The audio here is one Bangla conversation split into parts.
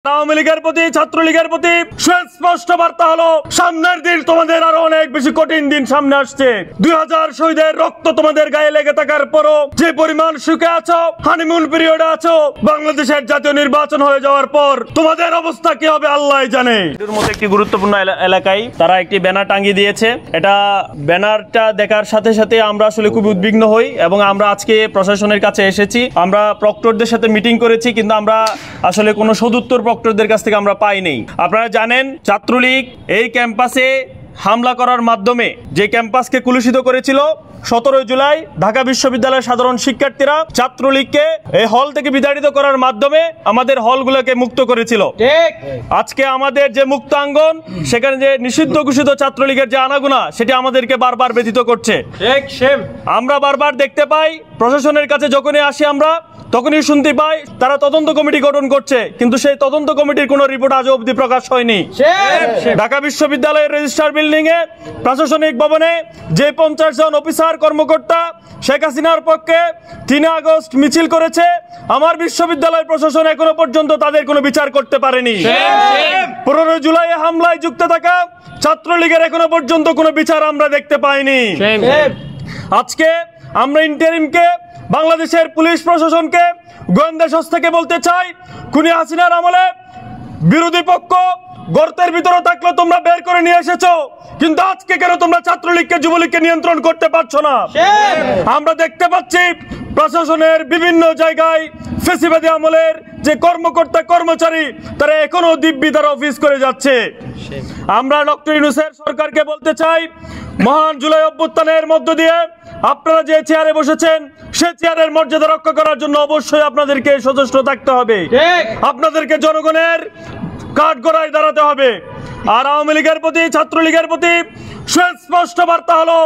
আওয়ামী লীগের প্রতি ছাত্রলীগের প্রতি সুস্পষ্ট বার্তা হলো, সামনের দিন তোমাদের আরো অনেক বেশি কঠিন দিন সামনে আসছে। 2000 শহীদের রক্ত তোমাদের গায়ে লেগে থাকার পরও যে পরিমাণ সুখে আছো, হানিমুন পিরিয়ডে আছো, বাংলাদেশের জাতীয় নির্বাচন হয়ে যাওয়ার পর তোমাদের অবস্থা কি হবে আল্লাহই জানে। এর মধ্যে একটি গুরুত্বপূর্ণ এলাকায় তারা একটি ব্যানার টাঙিয়ে দিয়েছে। এটা ব্যানারটা দেখার সাথে সাথে আমরা আসলে খুব উদ্বিগ্ন হই এবং আমরা আজকে প্রশাসনের কাছে এসেছি। আমরা প্রক্টরদের সাথে মিটিং করেছি, কিন্তু আমরা আসলে কোনো সদুত্তর প্রক্টরদের কাছ থেকে আমরা পাইনি। আপনারা জানেন, ছাত্রলীগ এই ক্যাম্পাসে হামলা করার মাধ্যমে যে ক্যাম্পাসকে কুলুষিত করেছিল, 17 জুলাই ঢাকা বিশ্ববিদ্যালয়ের সাধারণ শিক্ষার্থীরা ছাত্রলীগকে এই হল থেকে বিতাড়িত করার মাধ্যমে আমাদের হলগুলোকে মুক্ত করেছিল। আজকে আমাদের যে মুক্তাঙ্গন, সেখানে যে নিষিদ্ধ ঘোষিত ছাত্রলীগের যে আনাগোনা, সেটি আমাদেরকে বারবার ব্যথিত করছে। আমরা বারবার দেখতে পাই, প্রশাসনের কাছে যখনই আসি আমরা তখনই শুনতে পাই তারা তদন্ত কমিটি গঠন করছে, কিন্তু সেই তদন্ত কমিটির কোনো রিপোর্ট আজও অবধি প্রকাশ হয়নি। ঢাকা বিশ্ববিদ্যালয়ের রেজিস্ট্রার বিল্ডিং এ প্রশাসনিক ভবনে যে 50 জন অফিসার কর্মকর্তা শেখ হাসিনার পক্ষে 3 আগস্ট মিছিল করেছে, আমার বিশ্ববিদ্যালয় প্রশাসন এখনো পর্যন্ত তাদের কোনো বিচার করতে পারেনি। 15 জুলাই হামলায় যুক্ত থাকা ছাত্রলীগের এখনো পর্যন্ত কোনো বিচার আমরা দেখতে পাইনি। আজকে আমরা ইন্টারিমকে, বাংলাদেশের পুলিশ প্রশাসনকে, গোয়েন্দা সংস্থাকে বলতে চাই, খুনি হাসিনার আমলে বিরোধী পক্ষ গর্তের ভিতরে থাকলে তোমরা বের করে নিয়ে এসেছো, কিন্তু আজকে কেন তোমরা ছাত্রলীগকে, যুবলীগকে নিয়ন্ত্রণ করতে পারছো না? আমরা দেখতে পাচ্ছি প্রশাসনের বিভিন্ন জায়গায় ফ্যাসিবাদী আমলের যে কর্মকর্তা কর্মচারী তারা এখনো দিব্যি তারা অফিস করে যাচ্ছে। আমরা ডক্টর ইউনূসের সরকারকে বলতে চাই, মহান জুলাই অভ্যুত্থানের মধ্য দিয়ে আপনারা যে চেয়ারে বসেছেন, সে চেয়ারের মর্যাদা রক্ষা করার জন্য অবশ্যই আপনাদেরকে সচেষ্ট থাকতে হবে। আপনাদেরকে জনগণের কাঠগড়ায় দাঁড়াতে হবে। আর আওয়ামী লীগের প্রতি, ছাত্রলীগের প্রতি সুস্পষ্ট বার্তা হলো,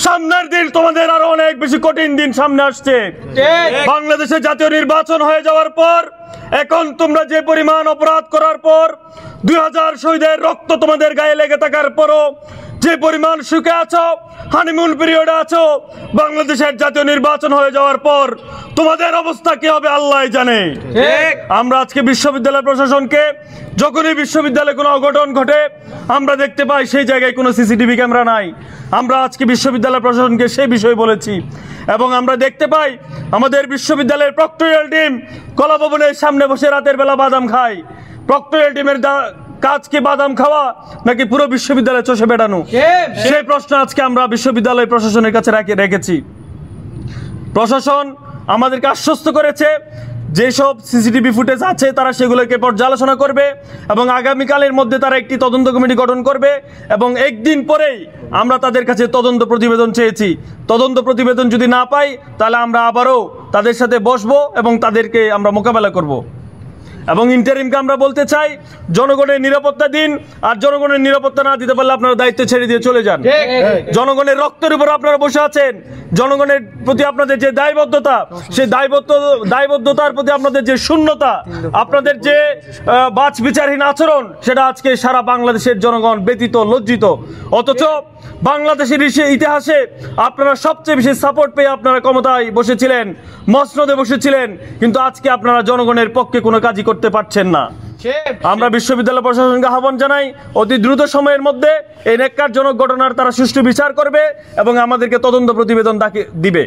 সামনের দিন তোমাদের আরো অনেক বেশি কঠিন দিন সামনে আসছে। বাংলাদেশে জাতীয় নির্বাচন হয়ে যাওয়ার পর এখন তোমরা যে পরিমাণ অপরাধ করার পর, 2000 শহীদের রক্ত তোমাদের গায়ে লেগে থাকার পরও যে পরিমাণ সুখে আছো, হানিমুন পিরিয়ডে আছো, বাংলাদেশের জাতীয় নির্বাচন হয়ে যাওয়ার পর তোমাদের অবস্থা কি হবে আল্লাহই জানে। আমরা আজকে বিশ্ববিদ্যালয় প্রশাসনকে, যখনই বিশ্ববিদ্যালয়ে কোনো অঘটন ঘটে আমরা দেখতে পাই সেই জায়গায় কোনো সিসিটিভি ক্যামেরা নাই, আমরা আজকে বিশ্ববিদ্যালয় প্রশাসনকে সেই বিষয়ে বলেছি। এবং আমরা দেখতে পাই আমাদের বিশ্ববিদ্যালয়ের প্রক্টরিয়াল টিম কলাভবনের সামনে বসে রাতের বেলা বাদাম খায়। প্রক্টরিয়াল টিমের কাজ কি বাদাম খাওয়া, নাকি পুরো বিশ্ববিদ্যালয়ে চষে বেড়ানো? সেই প্রশ্ন আজকে আমরা বিশ্ববিদ্যালয় প্রশাসনের কাছে রেখেছি। প্রশাসন আমাদেরকে আশ্বস্ত করেছে, যেসব সিসিটিভি ফুটেজ আছে তারা সেগুলোকে পর্যালোচনা করবে এবং আগামীকালের মধ্যে তারা একটি তদন্ত কমিটি গঠন করবে। এবং একদিন পরেই আমরা তাদের কাছে তদন্ত প্রতিবেদন চেয়েছি। তদন্ত প্রতিবেদন যদি না পাই, তাহলে আমরা আবারও তাদের সাথে বসবো এবং তাদেরকে আমরা মোকাবেলা করব। এবং ইন্টারিমকে আমরা বলতে চাই, জনগণের নিরাপত্তা দিন, আর জনগণের নিরাপত্তা না দিতে পারলে আপনারা দায়িত্ব ছেড়ে দিয়ে চলে যান। জনগণের রক্তের উপর আপনারা বসে আছেন, জনগণের প্রতি আপনাদের যে দায়বদ্ধতা, সেই দায়বদ্ধতার প্রতি আপনাদের যে শূন্যতা, আপনাদের যে বাছ বিচারহীন আচরণ, সেটা আজকে সারা বাংলাদেশের জনগণ ব্যতীত, লজ্জিত। অথচ বাংলাদেশের ইতিহাসে আপনারা সবচেয়ে বেশি সাপোর্ট পেয়ে আপনারা ক্ষমতায় বসেছিলেন, মসনদে বসেছিলেন, কিন্তু আজকে আপনারা জনগণের পক্ষে কোনো কাজই করতে পারছেন না। আমরা বিশ্ববিদ্যালয় প্রশাসনকে আহ্বান জানাই, অতি দ্রুত সময়ের মধ্যে এই ন্যাক্কারজনক ঘটনার তারা সুষ্ঠু বিচার করবে এবং আমাদেরকে তদন্ত প্রতিবেদন দিবে।